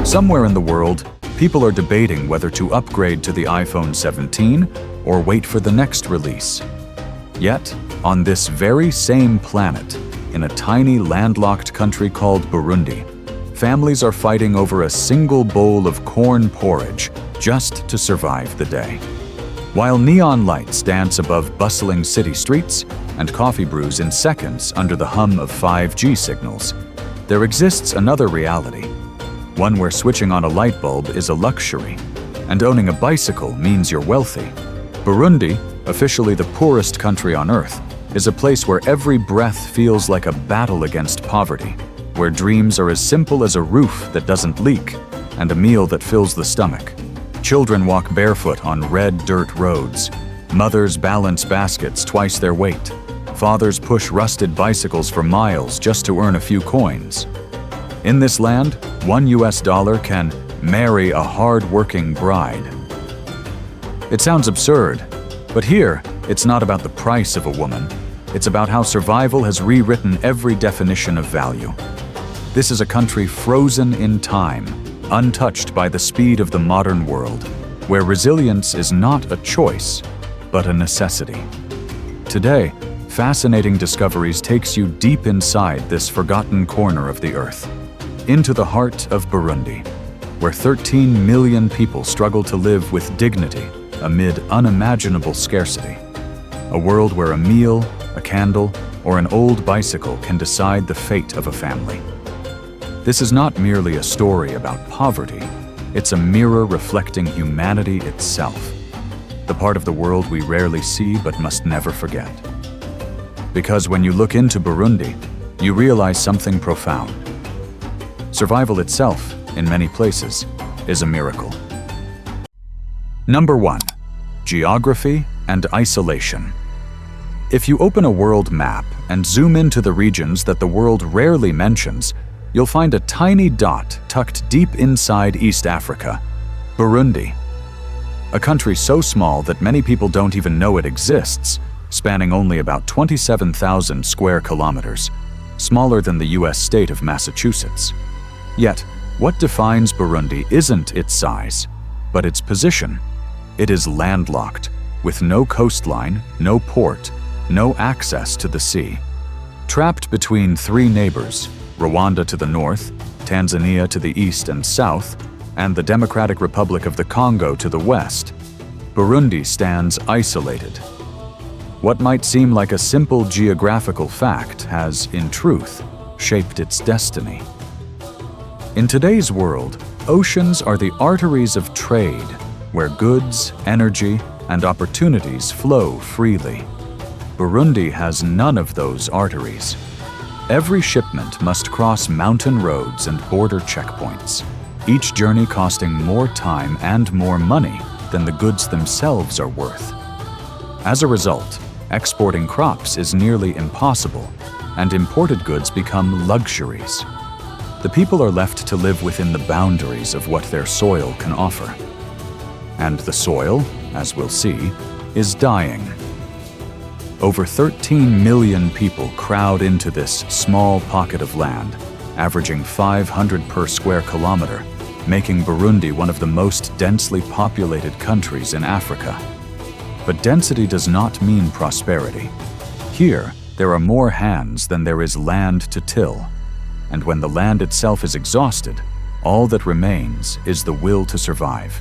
Somewhere in the world, people are debating whether to upgrade to the iPhone 17 or wait for the next release. Yet, on this very same planet, in a tiny landlocked country called Burundi, families are fighting over a single bowl of corn porridge just to survive the day. While neon lights dance above bustling city streets and coffee brews in seconds under the hum of 5G signals, there exists another reality, one where switching on a light bulb is a luxury, and owning a bicycle means you're wealthy. Burundi, officially the poorest country on Earth, is a place where every breath feels like a battle against poverty, where dreams are as simple as a roof that doesn't leak and a meal that fills the stomach. Children walk barefoot on red dirt roads. Mothers balance baskets twice their weight. Fathers push rusted bicycles for miles just to earn a few coins. In this land, $1 can marry a hard-working bride. It sounds absurd, but here, it's not about the price of a woman. It's about how survival has rewritten every definition of value. This is a country frozen in time, untouched by the speed of the modern world, where resilience is not a choice, but a necessity. Today, fascinating discoveries takes you deep inside this forgotten corner of the earth, into the heart of Burundi, where 13 million people struggle to live with dignity amid unimaginable scarcity. A world where a meal, a candle, or an old bicycle can decide the fate of a family. This is not merely a story about poverty, it's a mirror reflecting humanity itself, the part of the world we rarely see but must never forget. Because when you look into Burundi, you realize something profound. Survival itself, in many places, is a miracle. Number 1. Geography and isolation. If you open a world map and zoom into the regions that the world rarely mentions, you'll find a tiny dot tucked deep inside East Africa, Burundi. A country so small that many people don't even know it exists, spanning only about 27,000 square kilometers, smaller than the US state of Massachusetts. Yet, what defines Burundi isn't its size, but its position. It is landlocked, with no coastline, no port, no access to the sea. Trapped between three neighbors, Rwanda to the north, Tanzania to the east and south, and the Democratic Republic of the Congo to the west, Burundi stands isolated. What might seem like a simple geographical fact has, in truth, shaped its destiny. In today's world, oceans are the arteries of trade, where goods, energy, and opportunities flow freely. Burundi has none of those arteries. Every shipment must cross mountain roads and border checkpoints, each journey costing more time and more money than the goods themselves are worth. As a result, exporting crops is nearly impossible, and imported goods become luxuries. The people are left to live within the boundaries of what their soil can offer. And the soil, as we'll see, is dying. Over 13 million people crowd into this small pocket of land, averaging 500 per square kilometer, making Burundi one of the most densely populated countries in Africa. But density does not mean prosperity. Here, there are more hands than there is land to till, and when the land itself is exhausted, all that remains is the will to survive.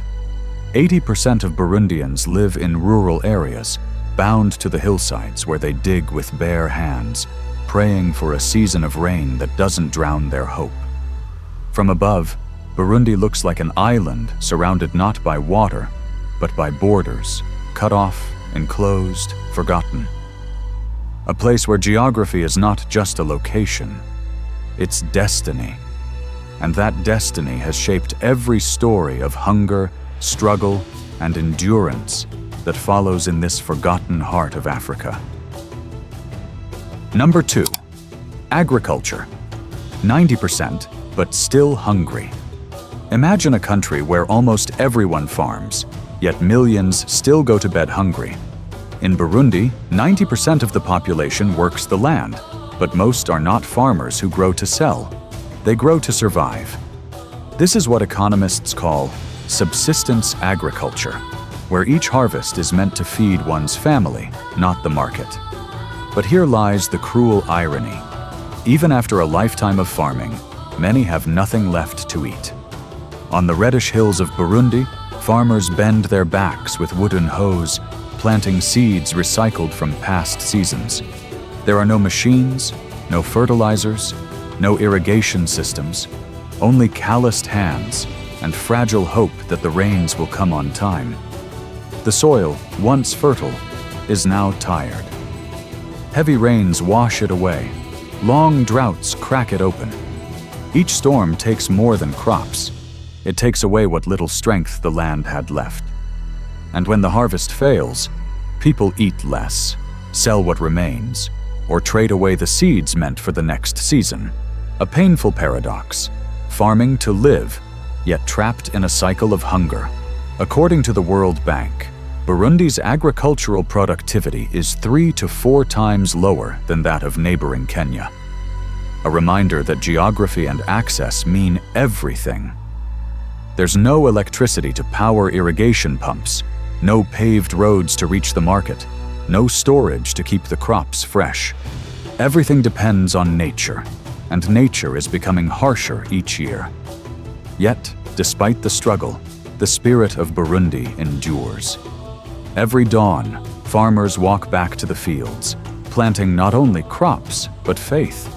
80% of Burundians live in rural areas, bound to the hillsides where they dig with bare hands, praying for a season of rain that doesn't drown their hope. From above, Burundi looks like an island surrounded not by water, but by borders, cut off, enclosed, forgotten. A place where geography is not just a location, it's destiny. And that destiny has shaped every story of hunger, struggle, and endurance that follows in this forgotten heart of Africa. Number 2. Agriculture. 90%, but still hungry. Imagine a country where almost everyone farms, yet millions still go to bed hungry. In Burundi, 90% of the population works the land, but most are not farmers who grow to sell. They grow to survive. This is what economists call subsistence agriculture, where each harvest is meant to feed one's family, not the market. But here lies the cruel irony. Even after a lifetime of farming, many have nothing left to eat. On the reddish hills of Burundi, farmers bend their backs with wooden hoes, planting seeds recycled from past seasons. There are no machines, no fertilizers, no irrigation systems, only calloused hands and fragile hope that the rains will come on time. The soil, once fertile, is now tired. Heavy rains wash it away. Long droughts crack it open. Each storm takes more than crops. It takes away what little strength the land had left. And when the harvest fails, people eat less, sell what remains, or trade away the seeds meant for the next season. A painful paradox. Farming to live, yet trapped in a cycle of hunger. According to the World Bank, Burundi's agricultural productivity is 3 to 4 times lower than that of neighboring Kenya. A reminder that geography and access mean everything. There's no electricity to power irrigation pumps, no paved roads to reach the market, no storage to keep the crops fresh. Everything depends on nature, and nature is becoming harsher each year. Yet, despite the struggle, the spirit of Burundi endures. Every dawn, farmers walk back to the fields, planting not only crops, but faith.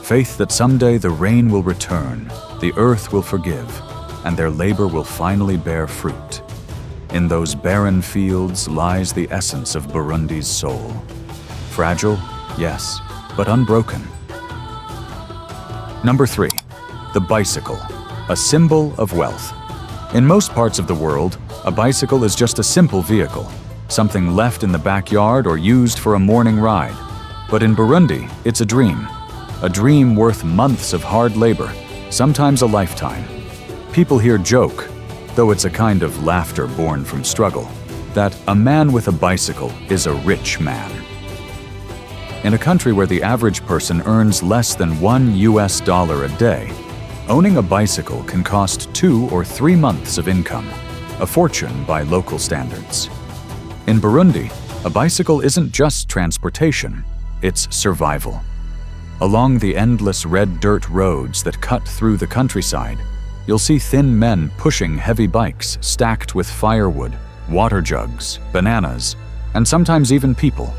Faith that someday the rain will return, the earth will forgive, and their labor will finally bear fruit. In those barren fields lies the essence of Burundi's soul. Fragile, yes, but unbroken. Number 3. The bicycle, a symbol of wealth. In most parts of the world, a bicycle is just a simple vehicle, something left in the backyard or used for a morning ride. But in Burundi, it's a dream worth months of hard labor, sometimes a lifetime. People here joke, though it's a kind of laughter born from struggle, that a man with a bicycle is a rich man. In a country where the average person earns less than $1 a day, owning a bicycle can cost 2 or 3 months of income, a fortune by local standards. In Burundi, a bicycle isn't just transportation, it's survival. Along the endless red dirt roads that cut through the countryside, you'll see thin men pushing heavy bikes stacked with firewood, water jugs, bananas, and sometimes even people.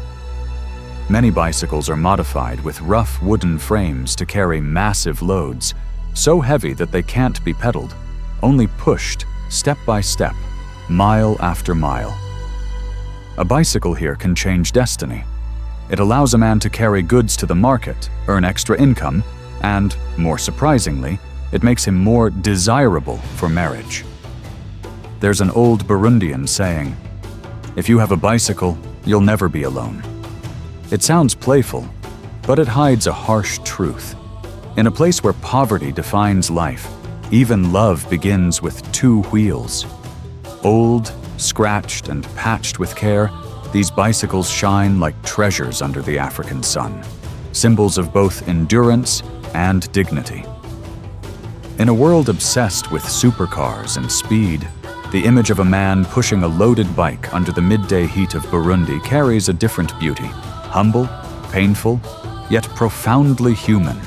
Many bicycles are modified with rough wooden frames to carry massive loads, so heavy that they can't be pedaled, only pushed step by step, mile after mile. A bicycle here can change destiny. It allows a man to carry goods to the market, earn extra income, and, more surprisingly, it makes him more desirable for marriage. There's an old Burundian saying, "If you have a bicycle, you'll never be alone." It sounds playful, but it hides a harsh truth. In a place where poverty defines life, even love begins with 2 wheels. Old, scratched, and patched with care, these bicycles shine like treasures under the African sun, symbols of both endurance and dignity. In a world obsessed with supercars and speed, the image of a man pushing a loaded bike under the midday heat of Burundi carries a different beauty, humble, painful, yet profoundly human.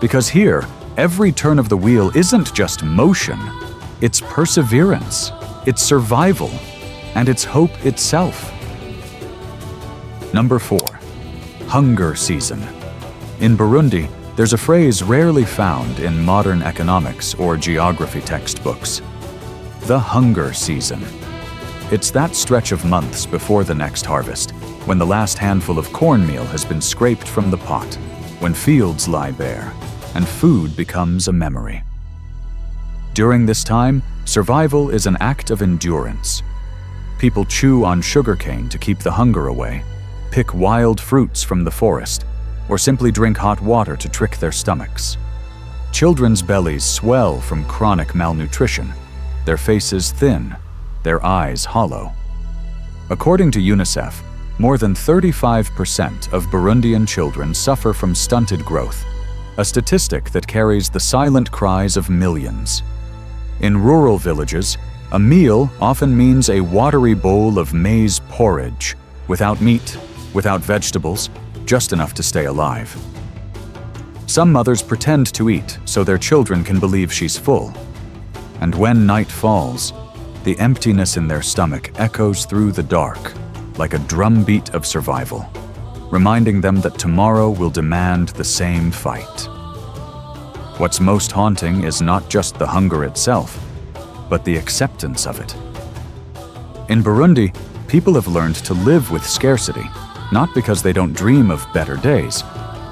Because here, every turn of the wheel isn't just motion, it's perseverance, it's survival, and it's hope itself. Number 4. Hunger season. In Burundi, there's a phrase rarely found in modern economics or geography textbooks. The hunger season. It's that stretch of months before the next harvest, when the last handful of cornmeal has been scraped from the pot, when fields lie bare, and food becomes a memory. During this time, survival is an act of endurance. People chew on sugarcane to keep the hunger away, pick wild fruits from the forest, or simply drink hot water to trick their stomachs. Children's bellies swell from chronic malnutrition, their faces thin, their eyes hollow. According to UNICEF, more than 35% of Burundian children suffer from stunted growth, a statistic that carries the silent cries of millions. In rural villages, a meal often means a watery bowl of maize porridge, without meat, without vegetables, just enough to stay alive. Some mothers pretend to eat so their children can believe she's full. And when night falls, the emptiness in their stomach echoes through the dark like a drumbeat of survival, reminding them that tomorrow will demand the same fight. What's most haunting is not just the hunger itself, but the acceptance of it. In Burundi, people have learned to live with scarcity, not because they don't dream of better days,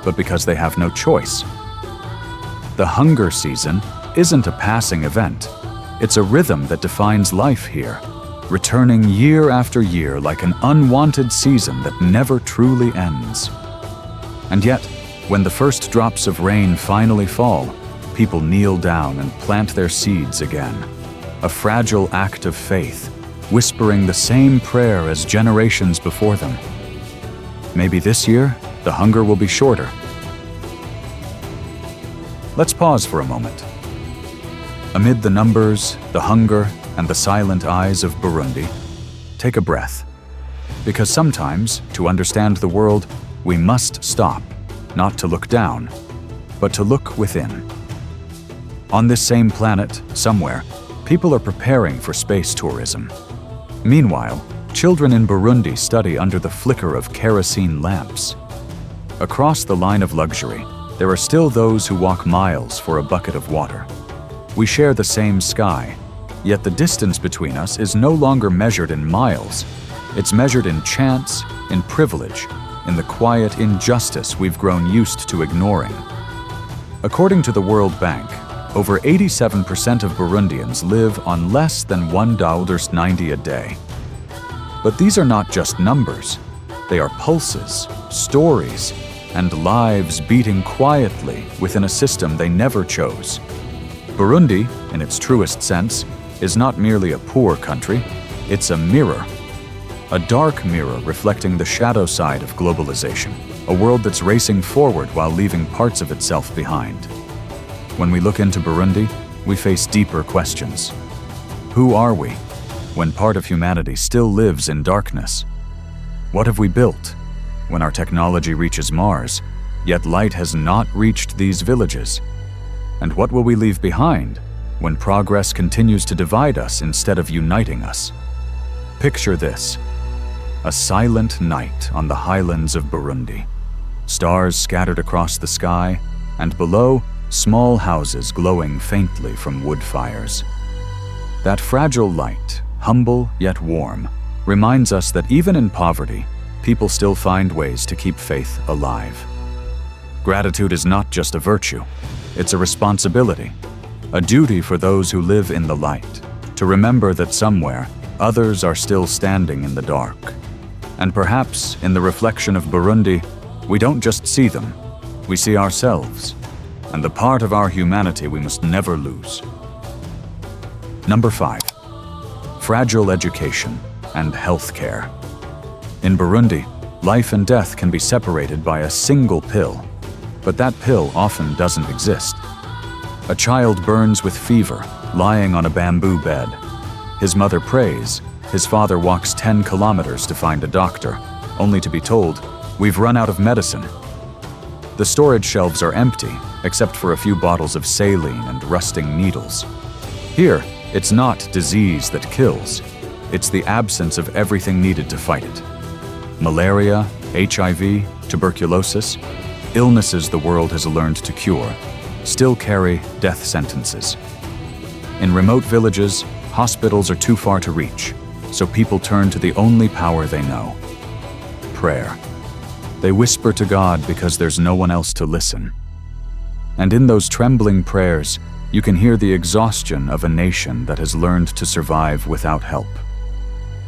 but because they have no choice. The hunger season isn't a passing event. It's a rhythm that defines life here, returning year after year like an unwanted season that never truly ends. And yet, when the first drops of rain finally fall, people kneel down and plant their seeds again, a fragile act of faith, whispering the same prayer as generations before them. Maybe this year, the hunger will be shorter. Let's pause for a moment. Amid the numbers, the hunger, and the silent eyes of Burundi, take a breath. Because sometimes, to understand the world, we must stop, not to look down, but to look within. On this same planet, somewhere, people are preparing for space tourism. Meanwhile, children in Burundi study under the flicker of kerosene lamps. Across the line of luxury, there are still those who walk miles for a bucket of water. We share the same sky, yet the distance between us is no longer measured in miles. It's measured in chance, in privilege, in the quiet injustice we've grown used to ignoring. According to the World Bank, over 87% of Burundians live on less than $1.90 a day. But these are not just numbers. They are pulses, stories, and lives beating quietly within a system they never chose. Burundi, in its truest sense, is not merely a poor country, it's a mirror. A dark mirror reflecting the shadow side of globalization, a world that's racing forward while leaving parts of itself behind. When we look into Burundi, we face deeper questions. Who are we, when part of humanity still lives in darkness? What have we built, when our technology reaches Mars, yet light has not reached these villages? And what will we leave behind, when progress continues to divide us instead of uniting us? Picture this: a silent night on the highlands of Burundi. Stars scattered across the sky, and below, small houses glowing faintly from wood fires. That fragile light, humble yet warm, reminds us that even in poverty, people still find ways to keep faith alive. Gratitude is not just a virtue, it's a responsibility, a duty for those who live in the light, to remember that somewhere, others are still standing in the dark. And perhaps, in the reflection of Burundi, we don't just see them, we see ourselves, and the part of our humanity we must never lose. Number 5. Fragile education and health care. In Burundi, life and death can be separated by a single pill, but that pill often doesn't exist. A child burns with fever, lying on a bamboo bed. His mother prays, his father walks 10 kilometers to find a doctor, only to be told, "We've run out of medicine." The storage shelves are empty, except for a few bottles of saline and rusting needles. Here, it's not disease that kills, it's the absence of everything needed to fight it. Malaria, HIV, tuberculosis, illnesses the world has learned to cure, still carry death sentences. In remote villages, hospitals are too far to reach, so people turn to the only power they know: prayer. They whisper to God because there's no one else to listen. And in those trembling prayers, you can hear the exhaustion of a nation that has learned to survive without help.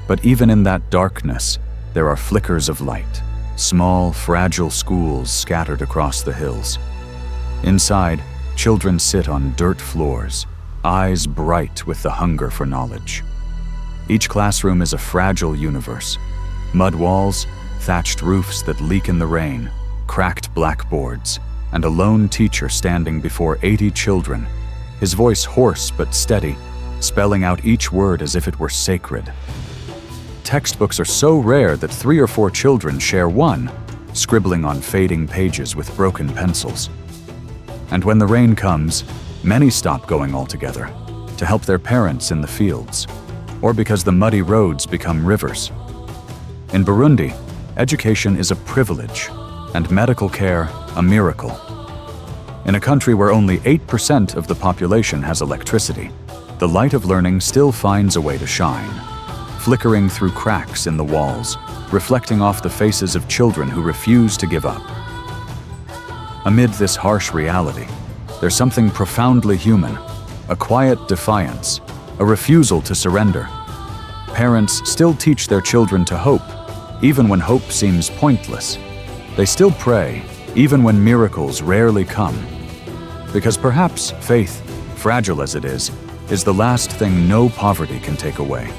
But even in that darkness, there are flickers of light, small, fragile schools scattered across the hills. Inside, children sit on dirt floors, eyes bright with the hunger for knowledge. Each classroom is a fragile universe: mud walls, thatched roofs that leak in the rain, cracked blackboards, and a lone teacher standing before 80 children, his voice hoarse but steady, spelling out each word as if it were sacred. Textbooks are so rare that 3 or 4 children share one, scribbling on fading pages with broken pencils. And when the rain comes, many stop going altogether to help their parents in the fields, or because the muddy roads become rivers. In Burundi, education is a privilege, and medical care a miracle. In a country where only 8% of the population has electricity, the light of learning still finds a way to shine, flickering through cracks in the walls, reflecting off the faces of children who refuse to give up. Amid this harsh reality, there's something profoundly human, a quiet defiance, a refusal to surrender. Parents still teach their children to hope, even when hope seems pointless. They still pray, even when miracles rarely come. Because perhaps faith, fragile as it is the last thing no poverty can take away.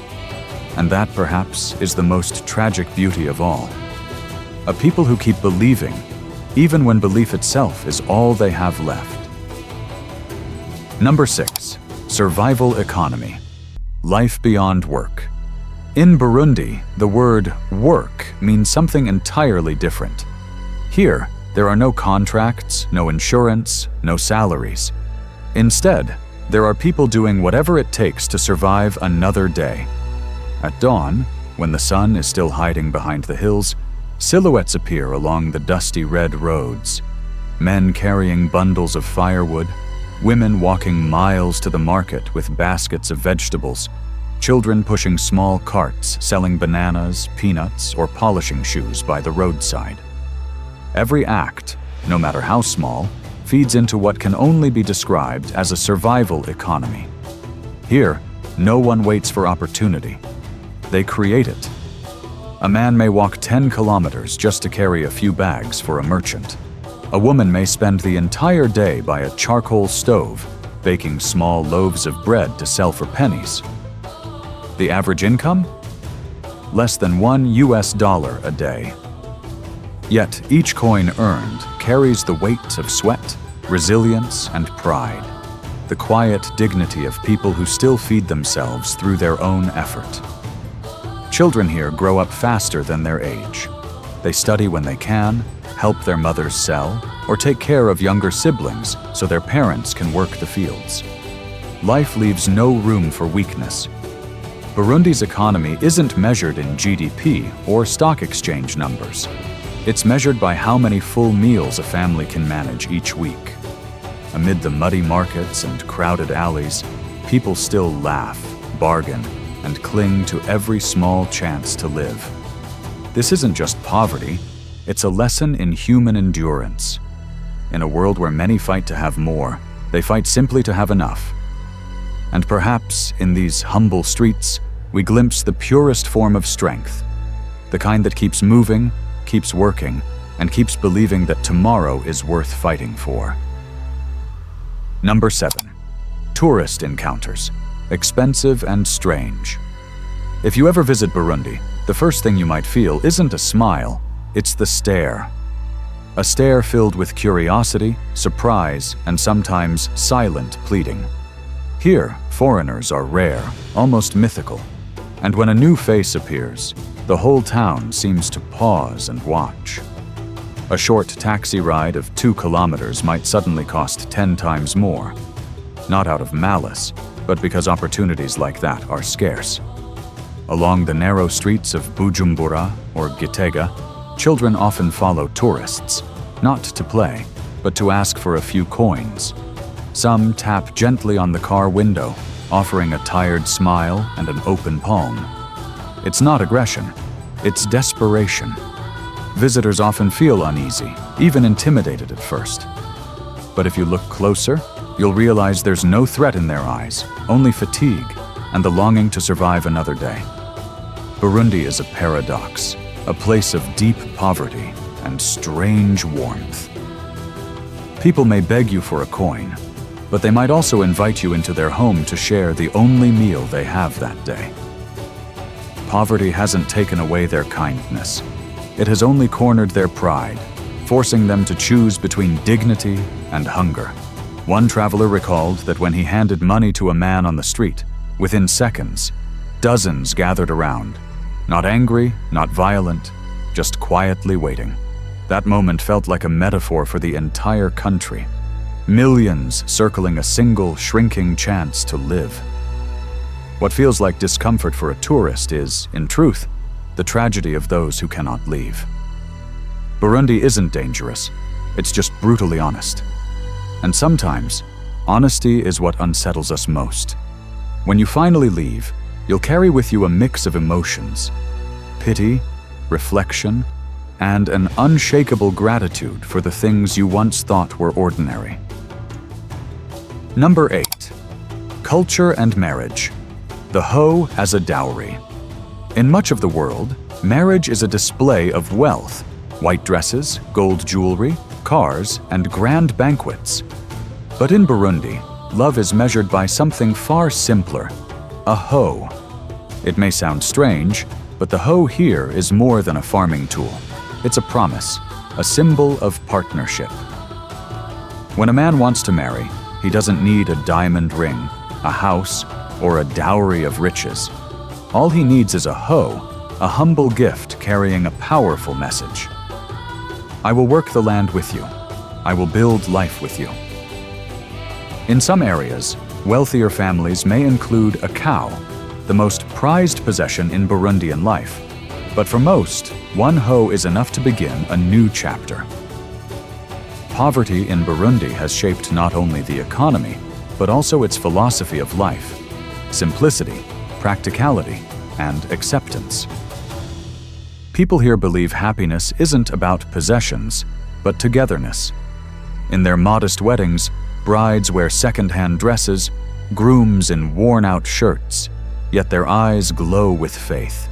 And that, perhaps, is the most tragic beauty of all. A people who keep believing, even when belief itself is all they have left. Number 6. Survival economy. Life beyond work. In Burundi, the word work means something entirely different. Here, there are no contracts, no insurance, no salaries. Instead, there are people doing whatever it takes to survive another day. At dawn, when the sun is still hiding behind the hills, silhouettes appear along the dusty red roads. Men carrying bundles of firewood, women walking miles to the market with baskets of vegetables, children pushing small carts selling bananas, peanuts, or polishing shoes by the roadside. Every act, no matter how small, feeds into what can only be described as a survival economy. Here, no one waits for opportunity. They create it. A man may walk 10 kilometers just to carry a few bags for a merchant. A woman may spend the entire day by a charcoal stove, baking small loaves of bread to sell for pennies. The average income? Less than $1 a day. Yet each coin earned carries the weight of sweat, resilience, and pride, the quiet dignity of people who still feed themselves through their own effort. Children here grow up faster than their age. They study when they can, help their mothers sell, or take care of younger siblings so their parents can work the fields. Life leaves no room for weakness. Burundi's economy isn't measured in GDP or stock exchange numbers. It's measured by how many full meals a family can manage each week. Amid the muddy markets and crowded alleys, people still laugh, bargain, and cling to every small chance to live. This isn't just poverty, it's a lesson in human endurance. In a world where many fight to have more, they fight simply to have enough. And perhaps in these humble streets, we glimpse the purest form of strength, the kind that keeps moving, keeps working, and keeps believing that tomorrow is worth fighting for. Number 7. Tourist encounters. Expensive and strange. If you ever visit Burundi, the first thing you might feel isn't a smile, it's the stare. A stare filled with curiosity, surprise, and sometimes silent pleading. Here, foreigners are rare, almost mythical. And when a new face appears, the whole town seems to pause and watch. A short taxi ride of 2 kilometers might suddenly cost 10 times more. Not out of malice, but because opportunities like that are scarce. Along the narrow streets of Bujumbura or Gitega, children often follow tourists, not to play, but to ask for a few coins. Some tap gently on the car window, offering a tired smile and an open palm. It's not aggression, it's desperation. Visitors often feel uneasy, even intimidated at first. But if you look closer, you'll realize there's no threat in their eyes, only fatigue and the longing to survive another day. Burundi is a paradox, a place of deep poverty and strange warmth. People may beg you for a coin, but they might also invite you into their home to share the only meal they have that day. Poverty hasn't taken away their kindness. It has only cornered their pride, forcing them to choose between dignity and hunger. One traveler recalled that when he handed money to a man on the street, within seconds, dozens gathered around, not angry, not violent, just quietly waiting. That moment felt like a metaphor for the entire country. Millions circling a single, shrinking chance to live. What feels like discomfort for a tourist is, in truth, the tragedy of those who cannot leave. Burundi isn't dangerous, it's just brutally honest. And sometimes, honesty is what unsettles us most. When you finally leave, you'll carry with you a mix of emotions: pity, reflection, and an unshakable gratitude for the things you once thought were ordinary. Number 8. Culture and marriage. The hoe as a dowry. In much of the world, marriage is a display of wealth: white dresses, gold jewelry, cars, and grand banquets. But in Burundi, love is measured by something far simpler: a hoe. It may sound strange, but the hoe here is more than a farming tool. It's a promise, a symbol of partnership. When a man wants to marry, he doesn't need a diamond ring, a house, or a dowry of riches. All he needs is a hoe, a humble gift carrying a powerful message. I will work the land with you. I will build life with you. In some areas, wealthier families may include a cow, the most prized possession in Burundian life. But for most, one hoe is enough to begin a new chapter. Poverty in Burundi has shaped not only the economy, but also its philosophy of life: simplicity, practicality, and acceptance. People here believe happiness isn't about possessions, but togetherness. In their modest weddings, brides wear second-hand dresses, grooms in worn-out shirts, yet their eyes glow with faith.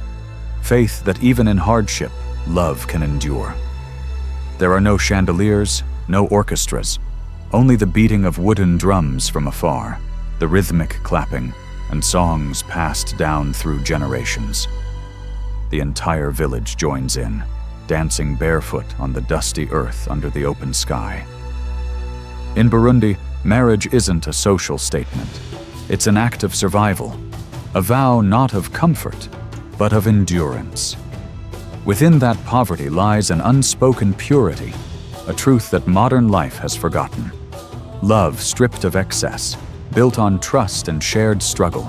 Faith that even in hardship, love can endure. There are no chandeliers, no orchestras, only the beating of wooden drums from afar, the rhythmic clapping, and songs passed down through generations. The entire village joins in, dancing barefoot on the dusty earth under the open sky. In Burundi, marriage isn't a social statement. It's an act of survival, a vow not of comfort, but of endurance. Within that poverty lies an unspoken purity, a truth that modern life has forgotten. Love stripped of excess, built on trust and shared struggle.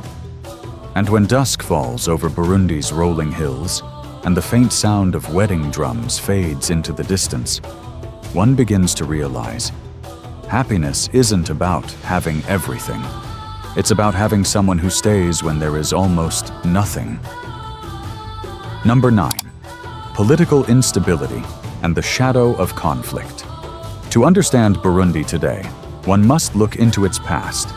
And when dusk falls over Burundi's rolling hills, and the faint sound of wedding drums fades into the distance, one begins to realize happiness isn't about having everything. It's about having someone who stays when there is almost nothing. Number 9. Political instability and the shadow of conflict. To understand Burundi today, one must look into its past,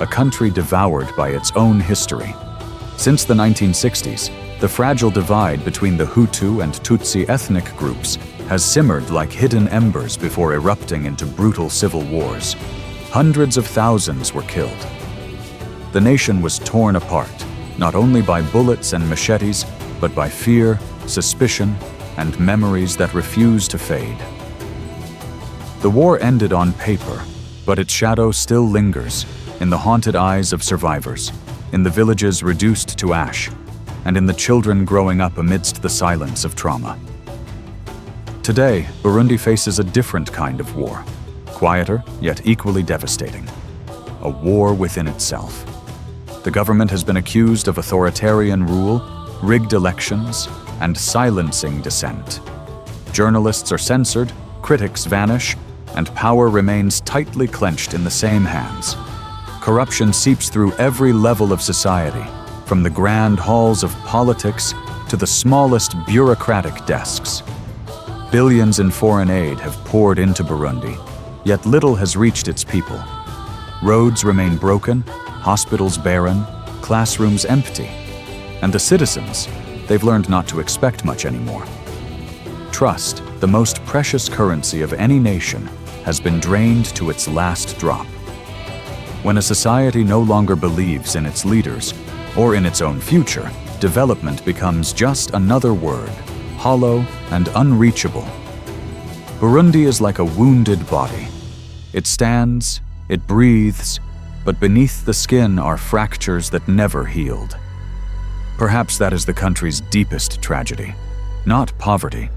a country devoured by its own history. Since the 1960s, the fragile divide between the Hutu and Tutsi ethnic groups has simmered like hidden embers before erupting into brutal civil wars. Hundreds of thousands were killed. The nation was torn apart, not only by bullets and machetes, but by fear, suspicion, and memories that refuse to fade. The war ended on paper, but its shadow still lingers in the haunted eyes of survivors, in the villages reduced to ash, and in the children growing up amidst the silence of trauma. Today, Burundi faces a different kind of war, quieter yet equally devastating. A war within itself. The government has been accused of authoritarian rule, rigged elections, and silencing dissent. Journalists are censored, critics vanish, and power remains tightly clenched in the same hands. Corruption seeps through every level of society, from the grand halls of politics to the smallest bureaucratic desks. Billions in foreign aid have poured into Burundi, yet little has reached its people. Roads remain broken, hospitals barren, classrooms empty, and the citizens, they've learned not to expect much anymore. Trust, the most precious currency of any nation, has been drained to its last drop. When a society no longer believes in its leaders or in its own future, development becomes just another word, hollow and unreachable. Burundi is like a wounded body. It stands, it breathes, but beneath the skin are fractures that never healed. Perhaps that is the country's deepest tragedy. Not poverty,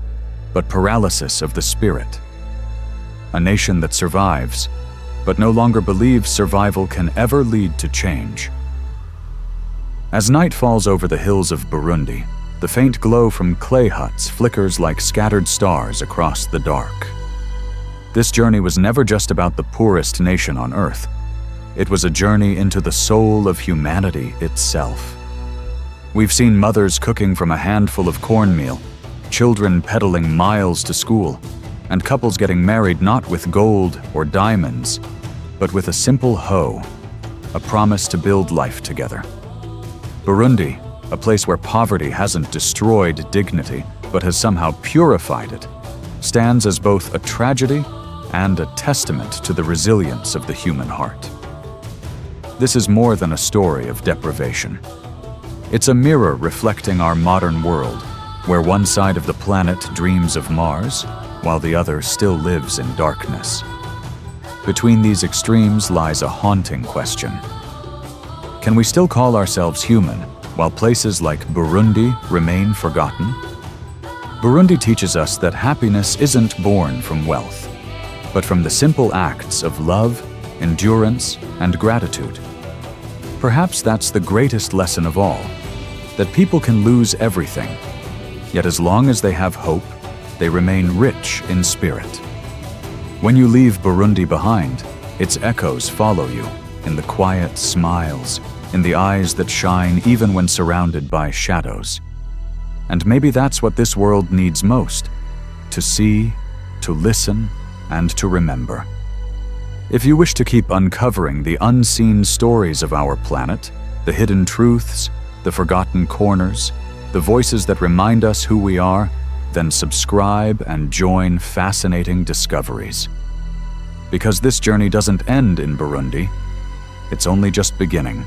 but paralysis of the spirit. A nation that survives, but no longer believes survival can ever lead to change. As night falls over the hills of Burundi, the faint glow from clay huts flickers like scattered stars across the dark. This journey was never just about the poorest nation on earth. It was a journey into the soul of humanity itself. We've seen mothers cooking from a handful of cornmeal, children pedaling miles to school, and couples getting married not with gold or diamonds, but with a simple hoe, a promise to build life together. Burundi, a place where poverty hasn't destroyed dignity, but has somehow purified it, stands as both a tragedy and a testament to the resilience of the human heart. This is more than a story of deprivation. It's a mirror reflecting our modern world, where one side of the planet dreams of Mars, while the other still lives in darkness. Between these extremes lies a haunting question. Can we still call ourselves human, while places like Burundi remain forgotten? Burundi teaches us that happiness isn't born from wealth, but from the simple acts of love, endurance, and gratitude. Perhaps that's the greatest lesson of all, that people can lose everything, yet as long as they have hope, they remain rich in spirit. When you leave Burundi behind, its echoes follow you, in the quiet smiles, in the eyes that shine even when surrounded by shadows. And maybe that's what this world needs most, to see, to listen, and to remember. If you wish to keep uncovering the unseen stories of our planet, the hidden truths, the forgotten corners, the voices that remind us who we are, then subscribe and join Fascinating Discoveries. Because this journey doesn't end in Burundi, it's only just beginning.